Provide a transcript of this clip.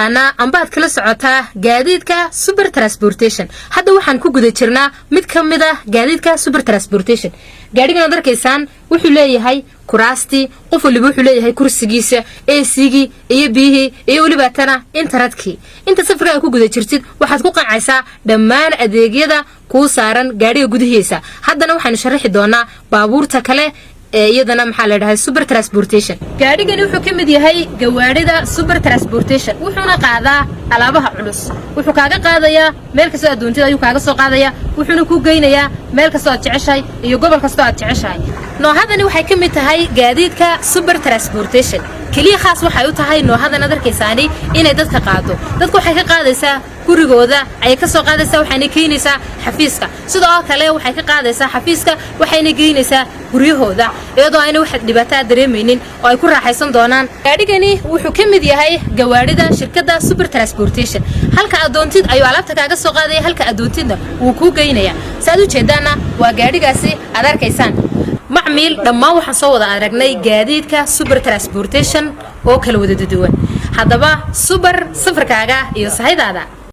taqaanaa amba aad kala socotaa gaadiidka super transportation hadda waxaan ku guda jirnaa mid ka mid ah gaadiidka super transportation gaadhigan aad arkaysaan wuxuu leeyahay kuraasti qof waliba wuxuu leeyahay kursigiisa AC-gi iyo biyihii iyo waliba tana internetkii inta safarka ku guda jirtid waxaad ku qancaysaa dhammaan adeegyada ku saaran gaadhiga gudihiisa haddana waxaan sharaxi doonaa baabuurta kale iyadana maxaa la yiraahdaa super transportation gaadhigani wuxuu ka mid yahay gawaarida super transportation wuxuuna qaadaa alaabaha culus wuxuu kaaga qaadayaa meel kasta oo doontida ayuu kaaga soo qaadayaa wuxuuna ku geynayaa meel kasta oo aad jeceshahay iyo gobol kasta oo aad jeceshahay noohadani waxay ka mid tahay gaadiidka super transportation kaliya khaas waxay u tahay noohadan aad arkaysaani inay dadka qaado dadku waxay ka qaadaysaa gurigooda ay ka soo qaadaysaa waxayna keenaysaa xafiiska sidoo kale waxay ka qaadaysaa xafiiska waxayna geynaysaa guryahooda iyadoo ayna wax dhibaato dareemaynin oo ay ku raaxaysan doonaan gaadhigani wuxuu ka mid yahay gawaarida shirkadda super transportation halka adoontid ayuu alaabta kaaga soo qaadaya halka adoontidna wuu ku geynaya saad u jeedaana waa gaadhigaasi aad arkaysaan macmiil dhammaan waxaan soo wada aragnay gaadiidka super transportation oo kala wada duwan haddaba super safarkaaga iyo sahaydaada